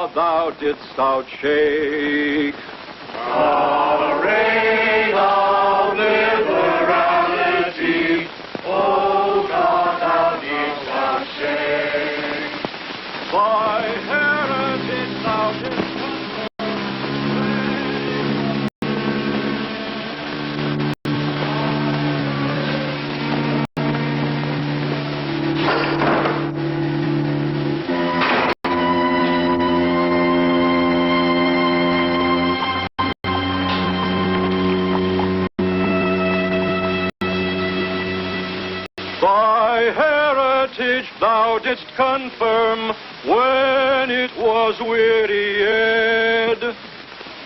how thou didst outshake the reign of liberality. Oh God, thou didst outshake. Thy heritage thou didst thou didst confirm when it was wearied.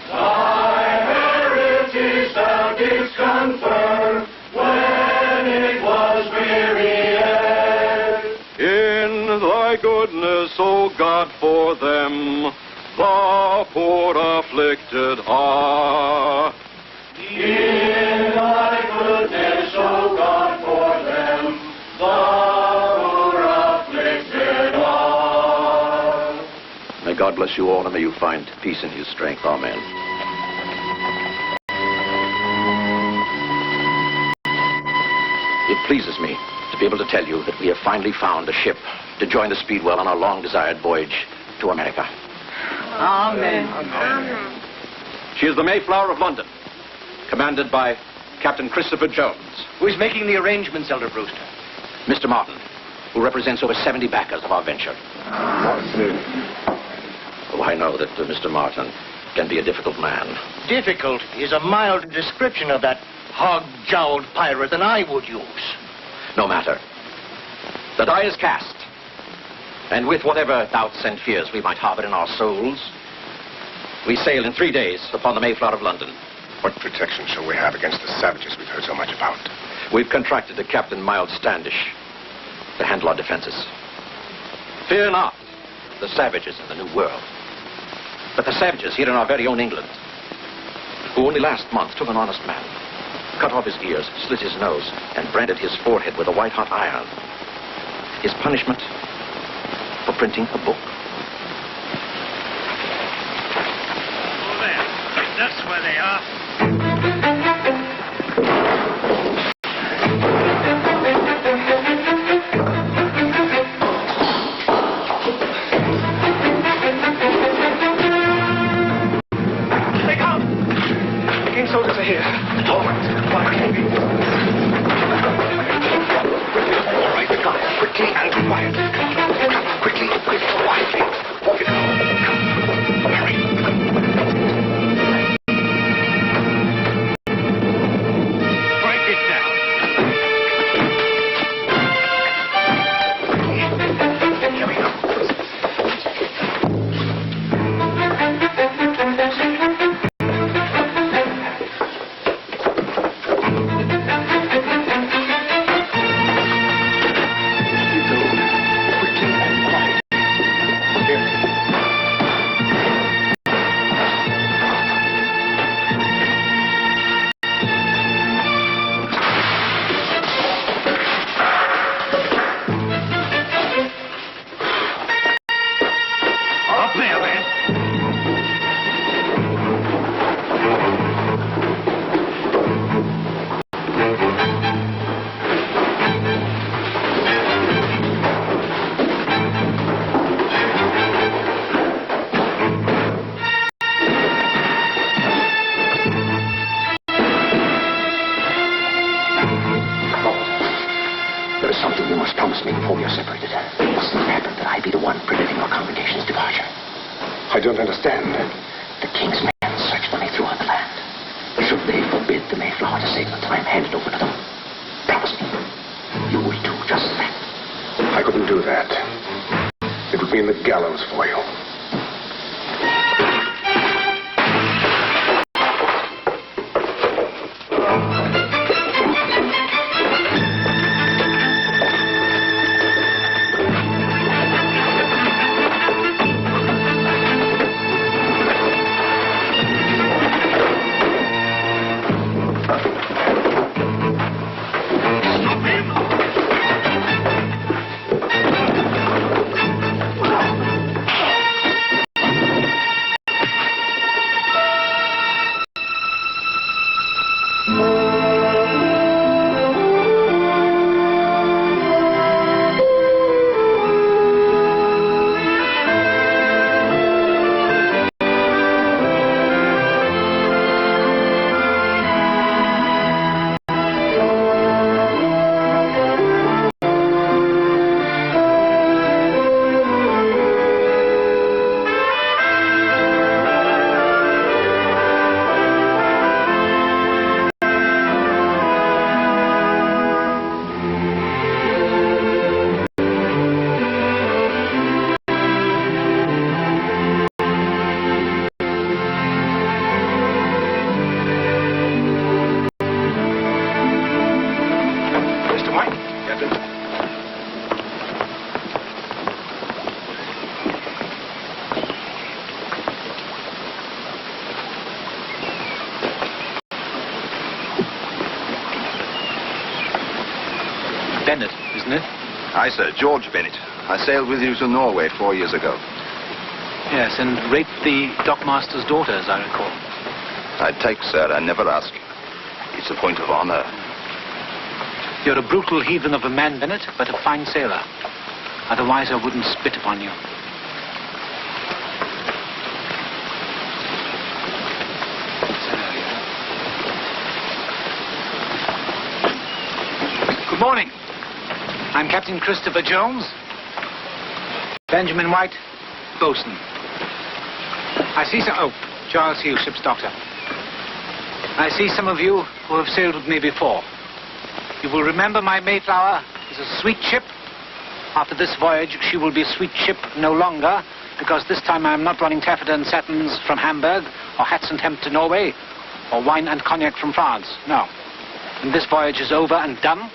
Thy heritage thou didst confirm when it was wearied. In thy goodness, O God, for them, the poor afflicted are. In thy goodness, O God, for them, the May God bless you all, and may you find peace in his strength. Amen. It pleases me to be able to tell you that we have finally found a ship to join the Speedwell on our long-desired voyage to America. Amen. Amen. She is the Mayflower of London, commanded by Captain Christopher Jones. Who is making the arrangements, Elder Brewster? Mr. Martin, who represents over 70 backers of our venture. Oh, I know that Mr. Martin can be a difficult man. Difficult is a milder description of that hog-jowled pirate than I would use. No matter. The die is cast. And with whatever doubts and fears we might harbor in our souls, we sail in 3 days upon the Mayflower of London. What protection shall we have against the savages we've heard so much about? We've contracted to Captain Miles Standish to handle our defenses. Fear not the savages in the New World, but the savages here in our very own England, who only last month took an honest man, cut off his ears, slit his nose, and branded his forehead with a white-hot iron. His punishment for printing a book. Oh, there. That's where they are. Soldiers are here. All right. Quietly. All right, come. Quickly and quietly. Come, quickly, quietly. Walk it out. Come. Hurry. Break it down. Here we go. I don't understand. The king's men searched for me throughout the land. Should they forbid the Mayflower to sail until I'm handed over to them? Promise me, you will do just that. I couldn't do that. It would mean the gallows for you. Bennett, isn't it? Aye, sir, George Bennett. I sailed with you to Norway 4 years ago. Yes, and raped the dockmaster's daughter, as I recall. I take, sir, I never ask. It's a point of honor. You're a brutal heathen of a man, Bennett, but a fine sailor. Otherwise, I wouldn't spit upon you. Good morning. I'm Captain Christopher Jones. Benjamin White, bosun. I see some... Oh, Charles Hughes, ship's doctor. I see some of you who have sailed with me before. You will remember my Mayflower is a sweet ship. After this voyage, she will be a sweet ship no longer, because this time I am not running taffeta and satins from Hamburg, or hats and hemp to Norway, or wine and cognac from France. No. When this voyage is over and done,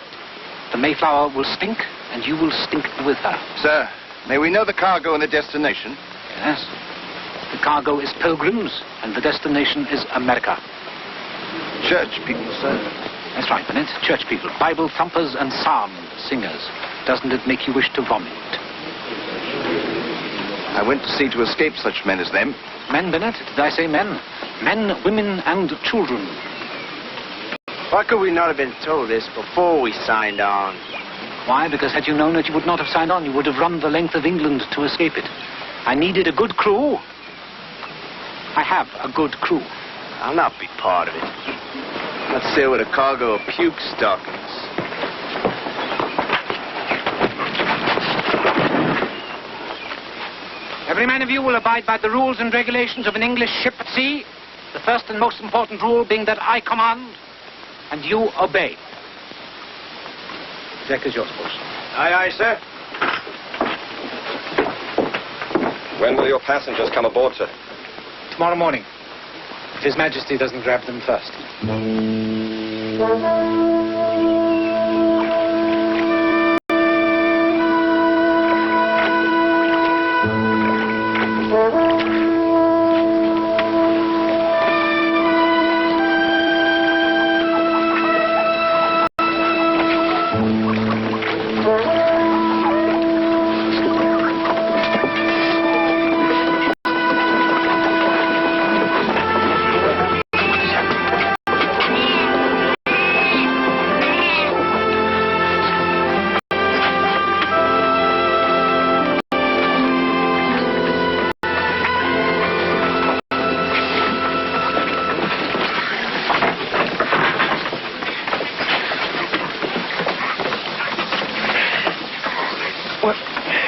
the Mayflower will stink, and you will stink with her. Sir, may we know the cargo and the destination? Yes. The cargo is Pilgrims, and the destination is America. Church people, sir. That's right, Bennett. Church people. Bible thumpers and psalm singers. Doesn't it make you wish to vomit? I went to sea to escape such men as them. Men, Bennett? Did I say men? Men, women, and children. Why could we not have been told this before we signed on? Why? Because had you known it, you would not have signed on. You would have run the length of England to escape it. I needed a good crew. I have a good crew. I'll not be part of it. Let's sail with a cargo of puke stockings. Every man of you will abide by the rules and regulations of an English ship at sea. The first and most important rule being that I command and you obey. Deck is yours, boss. Aye, aye, sir. When will your passengers come aboard, sir? Tomorrow morning, if His Majesty doesn't grab them first.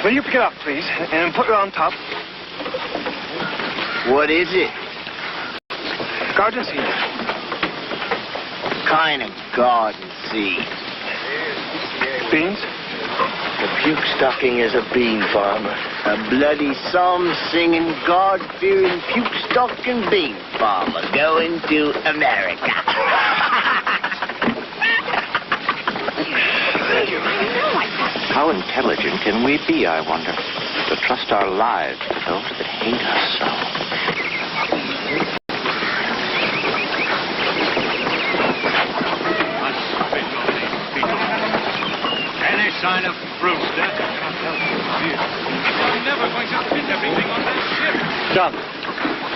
Will you pick it up, please, and put it on top? What is it? Garden seed. Kind of garden seed. Beans? The puke stocking is a bean farmer. A bloody psalm-singing, God-fearing, puke-stocking bean farmer going to America. How intelligent can we be, I wonder, to trust our lives to those that hate us so? Any sign of Brewster? You're never going to fit everything on that ship. John,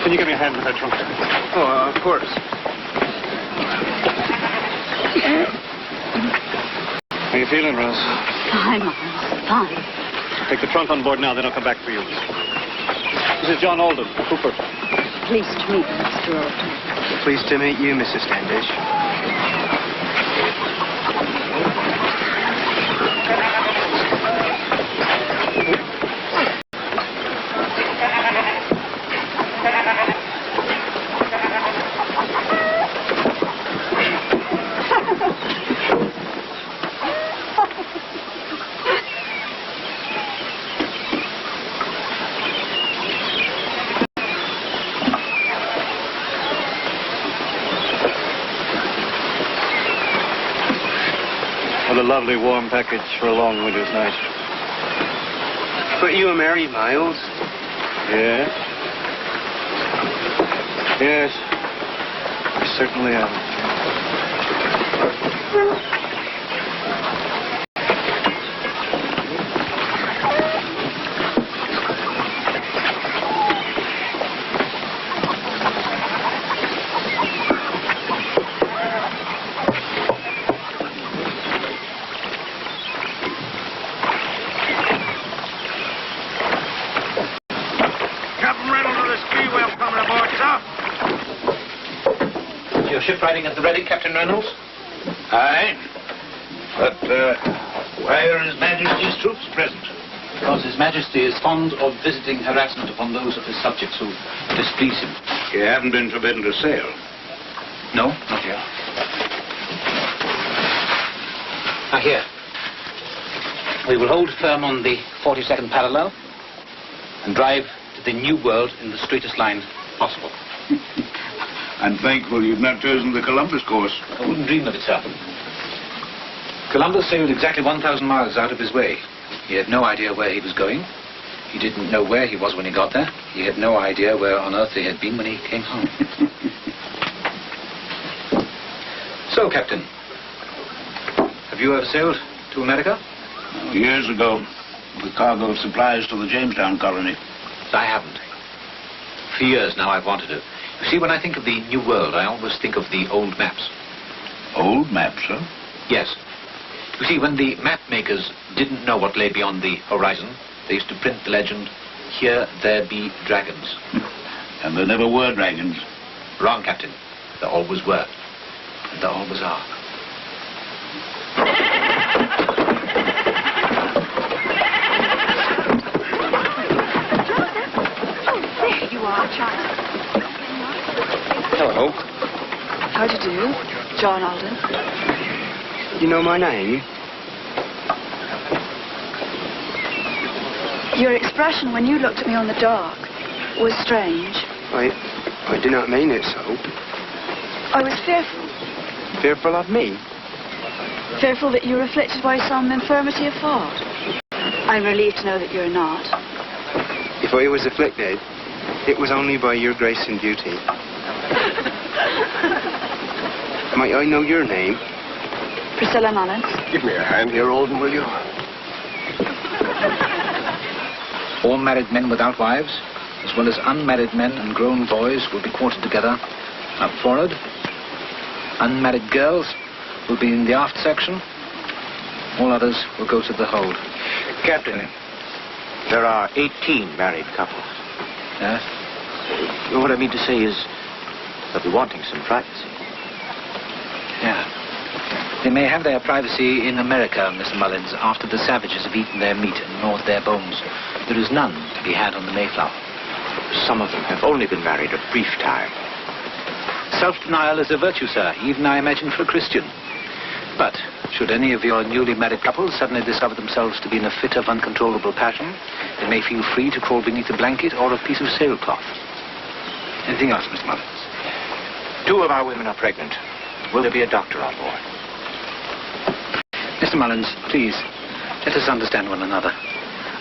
can you give me a hand with that trunk? Oh, of course. How you feeling, Rose? Fine, Miles, fine. Take the trunk on board now, then I'll come back for you. This is John Alden, Cooper. Pleased to meet you, Mr. Alden. Pleased to meet you, Mrs. Standish. What a lovely warm package for a long winter's night. But you are married, Miles. Yes? Yes. I certainly am. ship riding at the ready, Captain Reynolds? Aye. But why are His Majesty's troops present? Because His Majesty is fond of visiting harassment upon those of his subjects who displease him. You haven't been forbidden to sail. No, not yet. Now here. We will hold firm on the 42nd parallel and drive to the New World in the straightest line possible. I'm thankful you've not chosen the Columbus course. I wouldn't dream of it, sir. Columbus sailed exactly 1,000 miles out of his way. He had no idea where he was going. He didn't know where he was when he got there. He had no idea where on earth he had been when he came home. So, Captain, have you ever sailed to America? Years ago, with a cargo of supplies to the Jamestown colony. I haven't. For years now I've wanted to. You see, when I think of the New World, I always think of the old maps. Old maps, huh? Yes. You see, when the map makers didn't know what lay beyond the horizon, they used to print the legend, "Here there be dragons." And there never were dragons. Wrong, Captain. There always were. And there always are. There you are, child. Hello. How do you do? John Alden. You know my name? Your expression when you looked at me on the dock was strange. I do not mean it so. I was fearful. Fearful of me? Fearful that you were afflicted by some infirmity of thought. I'm relieved to know that you're not. If I was afflicted, it was only by your grace and beauty. Might I know your name? Priscilla Mullins. Give me a hand here, Alden, will you? All married men without wives, as well as unmarried men and grown boys, will be quartered together up forward. Unmarried girls will be in the aft section. All others will go to the hold. Captain, there are 18 married couples. Yes? What I mean to say is they'll be wanting some privacy. Yeah. They may have their privacy in America, Mr. Mullins, after the savages have eaten their meat and gnawed their bones. There is none to be had on the Mayflower. Some of them have only been married a brief time. Self-denial is a virtue, sir, even I imagine for a Christian. But should any of your newly married couples suddenly discover themselves to be in a fit of uncontrollable passion, they may feel free to crawl beneath a blanket or a piece of sailcloth. Anything else, Mr. Mullins? 2 of our women are pregnant. Will there be a doctor on board? Mr. Mullins, please, let us understand one another.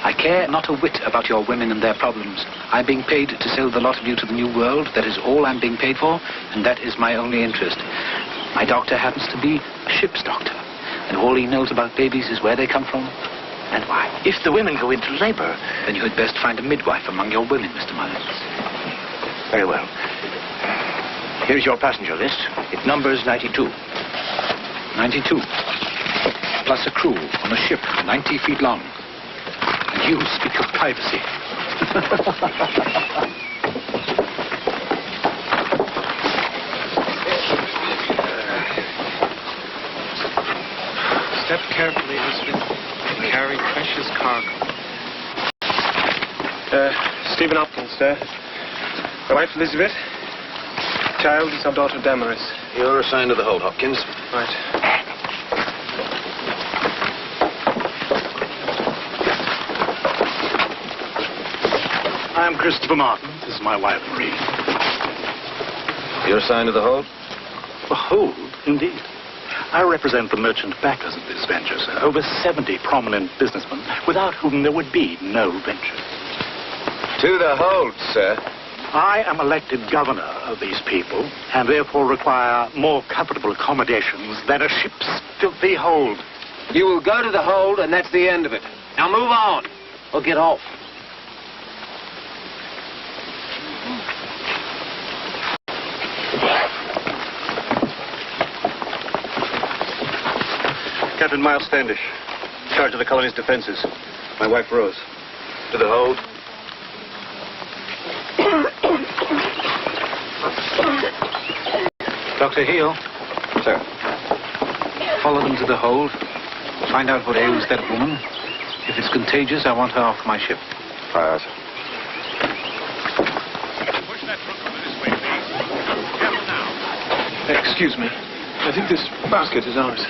I care not a whit about your women and their problems. I'm being paid to sail the lot of you to the New World. That is all I'm being paid for, and that is my only interest. My doctor happens to be a ship's doctor, and all he knows about babies is where they come from and why. If the women go into labor, Then you had best find a midwife among your women, Mr. Mullins. very well. Here's your passenger list. It numbers 92. 92. Plus a crew on a ship 90 feet long. And you speak of privacy. Step carefully, Elizabeth. Carry precious cargo. Stephen Hopkins, sir. My wife, Elizabeth. Child is our daughter, Damaris. You're assigned to the hold, Hopkins. Right. I'm Christopher Martin. This is my wife, Marie. You're assigned to the hold? The hold, indeed. I represent the merchant backers of this venture, sir. Over 70 prominent businessmen, without whom there would be no venture. To the hold, sir. I am elected governor of these people, and therefore require more comfortable accommodations than a ship's filthy hold. You will go to the hold, and that's the end of it. Now move on, or get off. Captain Miles Standish, in charge of the colony's defenses. My wife, Rose. To the hold. Dr. Heel, Sir. follow them to the hold. Find out what ails that woman. If it's contagious, I want her off my ship. Aye, sir. Push that truck over this way, please. Careful now. Excuse me. I think this basket is ours.